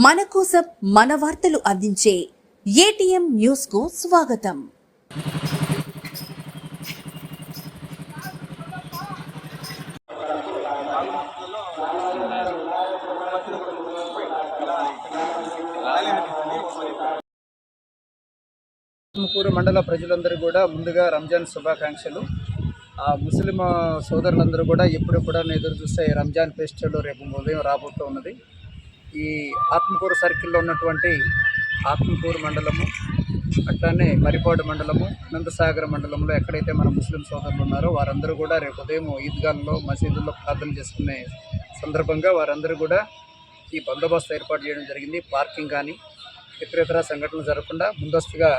మన కోసం మన వార్తలు అందించే ఏటీఎం న్యూస్ కు స్వాగతం. ఆత్మకూరు మండల ప్రజలందరూ కూడా ముందుగా రంజాన్ శుభాకాంక్షలు. ముస్లిం సోదరులందరూ కూడా ఎప్పుడు కూడా ఎదురు చూస్తే రంజాన్ ఫెస్టివల్ రేపు ఉదయం రాబోతూ ఉన్నది. ఈ ఆత్మకూరు సర్కిల్లో ఉన్నటువంటి ఆత్మకూరు మండలము, అట్లానే మరిపాడు మండలము, అనంతసాగర్ మండలంలో ఎక్కడైతే మన ముస్లిం సోదరులు ఉన్నారో వారందరూ కూడా రేపు ఉదయం ఈద్గాల్లో మసీదుల్లో ప్రార్థన చేసుకునే సందర్భంగా వారందరూ కూడా ఈ బందోబస్తు ఏర్పాటు చేయడం జరిగింది. పార్కింగ్ కానీ ఇతర సంఘటనలు జరగకుండా ముందస్తుగా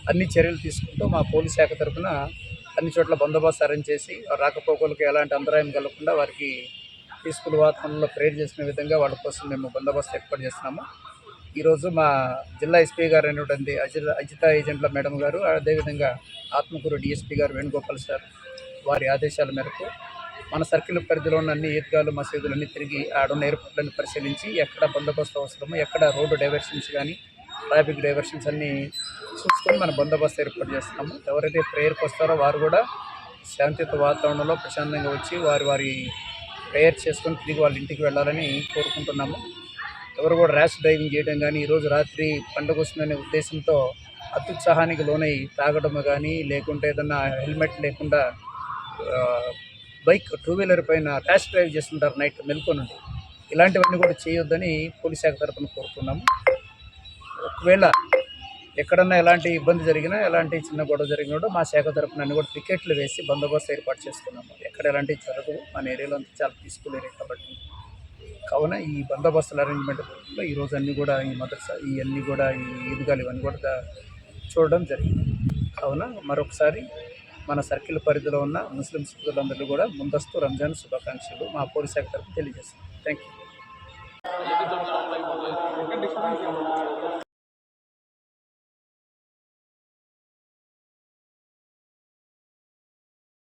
అన్ని చర్యలు తీసుకుంటూ మా పోలీస్ శాఖ తరఫున అన్ని చోట్ల బందోబస్తు అరేంజ్ చేసి రాకపోకలకు ఎలాంటి అంతరాయం కలగకుండా వారికి పీస్ఫుల్ వాతావరణంలో ప్రేర్ చేసిన విధంగా వాళ్ళ కోసం మేము బందోబస్తు ఏర్పాటు చేస్తున్నాము. ఈరోజు మా జిల్లా ఎస్పీ గారు అయినటువంటి అజిత ఏజెంట్ల మేడం గారు, అదేవిధంగా ఆత్మకూరు డిఎస్పీ గారు వేణుగోపాల్ సార్ వారి ఆదేశాల మేరకు మన సర్కిల్ పరిధిలో ఉన్న అన్ని ఈద్గాలు మసీదులన్నీ తిరిగి ఆడున్న ఏర్పాట్లను పరిశీలించి ఎక్కడ బందోబస్తు అవసరమో, ఎక్కడ రోడ్డు డైవర్షన్స్ కానీ ట్రాఫిక్ డైవర్షన్స్ అన్నీ చూసుకొని మన బందోబస్తు ఏర్పాటు చేస్తున్నాము. ఎవరైతే ప్రేయర్కి వస్తారో వారు కూడా శాంతియుత వాతావరణంలో ప్రశాంతంగా వచ్చి వారి ప్రేయర్ చేసుకొని తిరిగి వాళ్ళ ఇంటికి వెళ్ళాలని కోరుకుంటున్నాము. ఎవరు కూడా ర్యాష్ డ్రైవింగ్ చేయడం కానీ, ఈరోజు రాత్రి పండుగ వస్తుందనే ఉద్దేశంతో అత్యుత్సాహానికి లోనై తాగడం కానీ, లేకుంటే ఏదన్నా హెల్మెట్ లేకుండా బైక్ టూ వీలర్ పైన ర్యాష్ డ్రైవ్ చేస్తుంటారు నైట్ మెల్కొని. ఇలాంటివన్నీ కూడా చేయొద్దని పోలీస్ శాఖ తరఫున కోరుతున్నాము. ఒకవేళ ఎక్కడన్నా ఎలాంటి ఇబ్బంది జరిగినా, ఎలాంటి చిన్న గొడవ జరిగినా మా శాఖ తరఫున అన్ని కూడా టికెట్లు వేసి బందోబస్తు ఏర్పాటు చేసుకున్నాము. ఎక్కడ ఎలాంటివి జరగవు. మన ఏరియాలో అంతా చాలా పీస్ఫుల్ ఏరియా కాబట్టి కావున ఈ బందోబస్తుల అరేంజ్మెంట్లో ఈరోజు అన్నీ కూడా ఈ మదర్సా ఇవన్నీ కూడా ఈ ఈద్గాలు ఇవన్నీ కూడా చూడడం జరిగింది. కావున మరొకసారి మన సర్కిల్ పరిధిలో ఉన్న ముస్లిం సోదరులందరూ కూడా ముందస్తు రంజాన్ శుభాకాంక్షలు మా పోలీస్ శాఖ తరఫున తెలియజేస్తాం. Thank you.